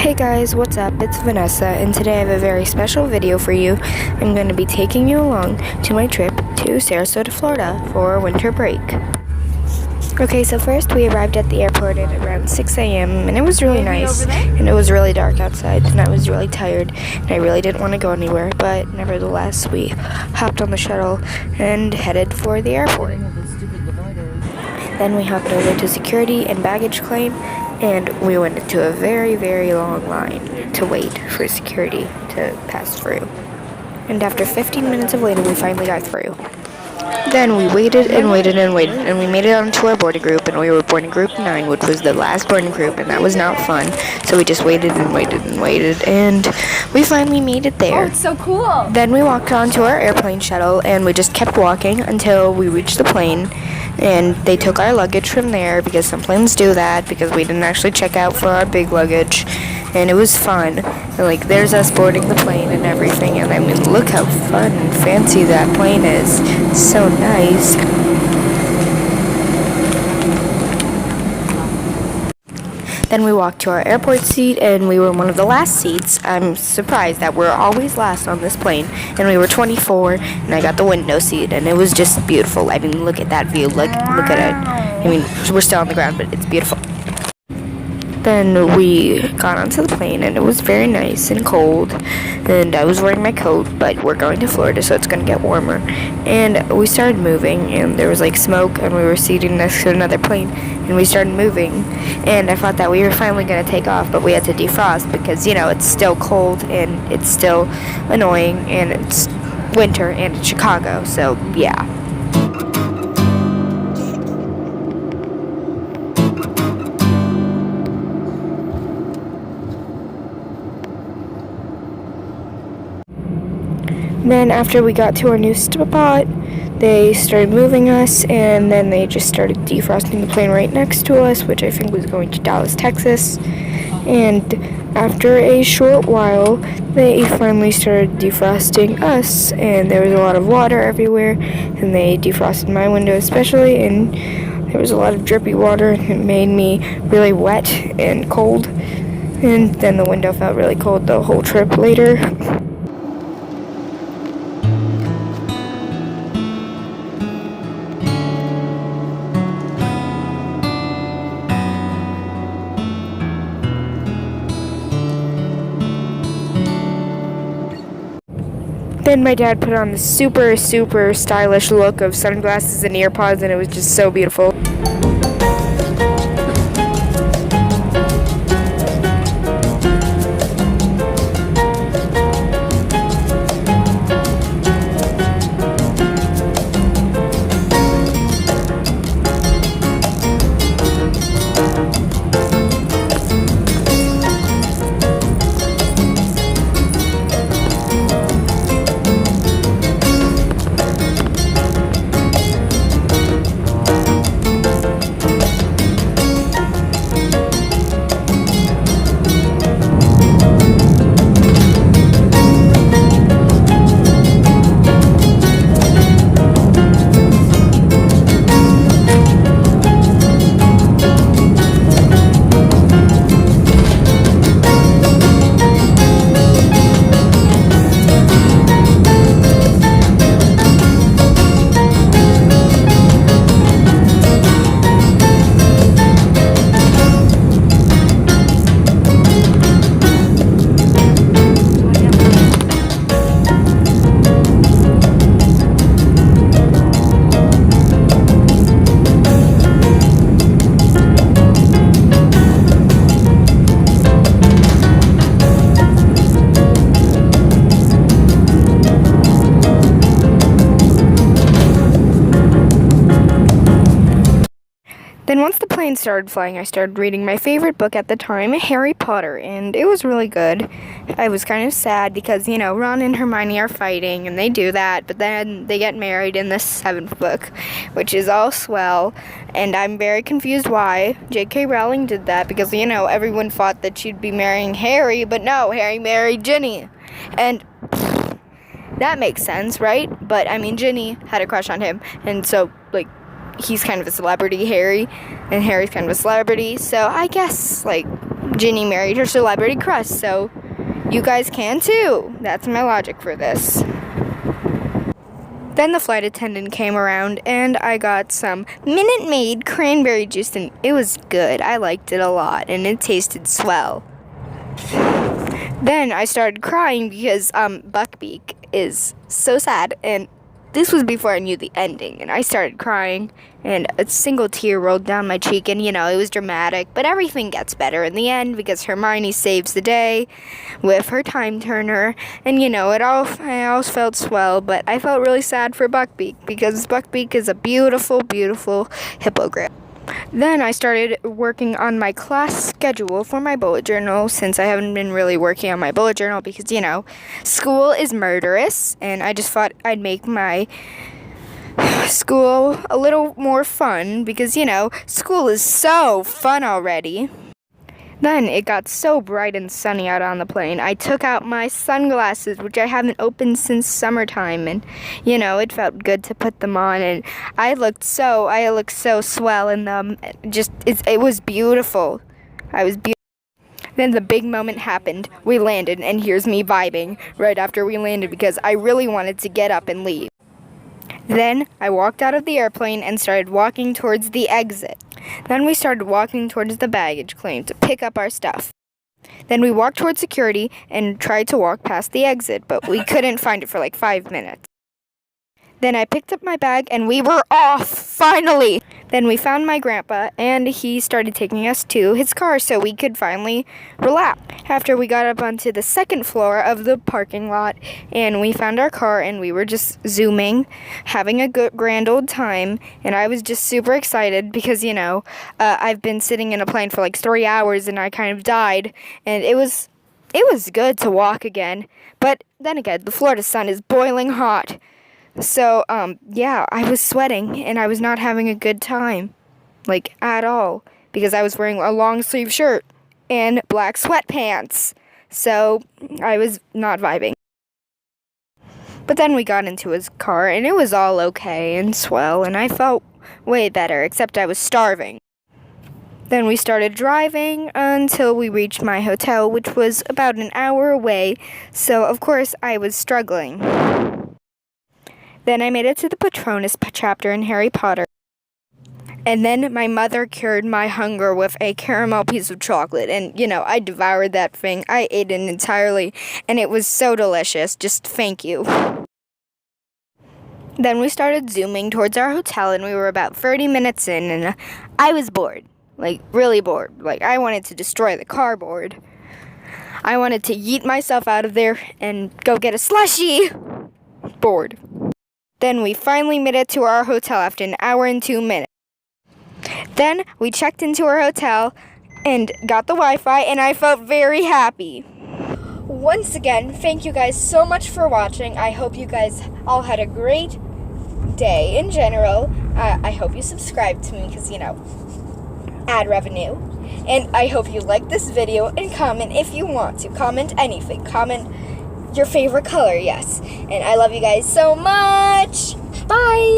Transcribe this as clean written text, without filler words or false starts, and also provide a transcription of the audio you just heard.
Hey guys, what's up? It's Vanessa, and today I have a very special video for you. I'm going to be taking you along to my trip to Sarasota, Florida for winter break. Okay, so first we arrived at the airport at around 6 a.m. and it was really nice, and it was really dark outside, and I was really tired, and I really didn't want to go anywhere, but nevertheless we hopped on the shuttle and headed for the airport. Then we hopped over to security and baggage claim, and we went into a very, very long line to wait for security to pass through. And after 15 minutes of waiting, we finally got through. Then we waited and waited and waited, and we made it onto our boarding group, and we were boarding group 9, which was the last boarding group, and that was not fun. So we just waited and waited and waited, and we finally made it there. Oh, it's so cool! Then we walked onto our airplane shuttle, and we just kept walking until we reached the plane. And they took our luggage from there, because some planes do that, because we didn't actually check out for our big luggage. And it was fun. And, like, there's us boarding the plane and everything. And I mean, look how fun and fancy that plane is. It's so nice. Then we walked to our airport seat, and we were one of the last seats. I'm surprised that we're always last on this plane. And we were 24, and I got the window seat, and it was just beautiful. I mean, look at that view. Look at it. I mean, we're still on the ground, but it's beautiful. Then we got onto the plane, and it was very nice and cold, and I was wearing my coat, but we're going to Florida, so it's going to get warmer. And we started moving, and there was like smoke, and we were seated next to another plane, and we started moving, and I thought that we were finally going to take off, but we had to defrost because, you know, it's still cold, and it's still annoying, and it's winter, and it's Chicago, so yeah. Then after we got to our new spot, they started moving us, and then they just started defrosting the plane right next to us, which I think was going to Dallas, Texas. And after a short while, they finally started defrosting us, and there was a lot of water everywhere, and they defrosted my window especially, and there was a lot of drippy water, and it made me really wet and cold. And then the window felt really cold the whole trip later. Then my dad put on the super, super stylish look of sunglasses and earpods, and it was just so beautiful. Then once the plane started flying, I started reading my favorite book at the time, Harry Potter, and it was really good. I was kind of sad because, you know, Ron and Hermione are fighting, and they do that, but then they get married in the 7th book, which is all swell, and I'm very confused why J.K. Rowling did that, because, you know, everyone thought that she'd be marrying Harry, but no, Harry married Ginny, and that makes sense, right? But, I mean, Ginny had a crush on him, and so, like, he's kind of a celebrity, Harry, and Harry's kind of a celebrity, so I guess, like, Ginny married her celebrity crush, so you guys can too. That's my logic for this. Then the flight attendant came around, and I got some Minute Maid cranberry juice, and it was good. I liked it a lot, and it tasted swell. Then I started crying because Buckbeak is so sad, and this was before I knew the ending, and I started crying, and a single tear rolled down my cheek, and, it was dramatic, but everything gets better in the end, because Hermione saves the day with her time turner, and, I all felt swell, but I felt really sad for Buckbeak, because Buckbeak is a beautiful, beautiful hippogriff. Then I started working on my class schedule for my bullet journal, since I haven't been really working on my bullet journal because, school is murderous, and I just thought I'd make my school a little more fun because, school is so fun already. Then it got so bright and sunny out on the plane. I took out my sunglasses, which I haven't opened since summertime, and it felt good to put them on, and I looked so swell in them. It was beautiful. I was beautiful. Then the big moment happened. We landed, and here's me vibing right after we landed because I really wanted to get up and leave. Then I walked out of the airplane and started walking towards the exit. Then we started walking towards the baggage claim to pick up our stuff. Then we walked towards security and tried to walk past the exit, but we couldn't find it for like 5 minutes. Then I picked up my bag and we were off, finally! Then we found my grandpa and he started taking us to his car so we could finally relax. After we got up onto the second floor of the parking lot and we found our car and we were just zooming, having a good grand old time, and I was just super excited because, I've been sitting in a plane for like 3 hours and I kind of died, and it was good to walk again. But then again, the Florida sun is boiling hot. So, I was sweating, and I was not having a good time, like, at all, because I was wearing a long-sleeve shirt and black sweatpants, so I was not vibing. But then we got into his car, and it was all okay and swell, and I felt way better, except I was starving. Then we started driving until we reached my hotel, which was about an hour away, so, of course, I was struggling. Then I made it to the Patronus chapter in Harry Potter. And then my mother cured my hunger with a caramel piece of chocolate. And, I devoured that thing. I ate it entirely. And it was so delicious. Just thank you. Then we started zooming towards our hotel. And we were about 30 minutes in. And I was bored. Like, really bored. Like, I wanted to destroy the cardboard. I wanted to yeet myself out of there and go get a slushie. Bored. Then we finally made it to our hotel after an hour and 2 minutes. Then we checked into our hotel and got the Wi-Fi, and I felt very happy. Once again, thank you guys so much for watching. I hope you guys all had a great day in general. I hope you subscribe to me because, ad revenue. And I hope you like this video and comment if you want to. Comment anything. Comment your favorite color, yes. And I love you guys so much. Bye.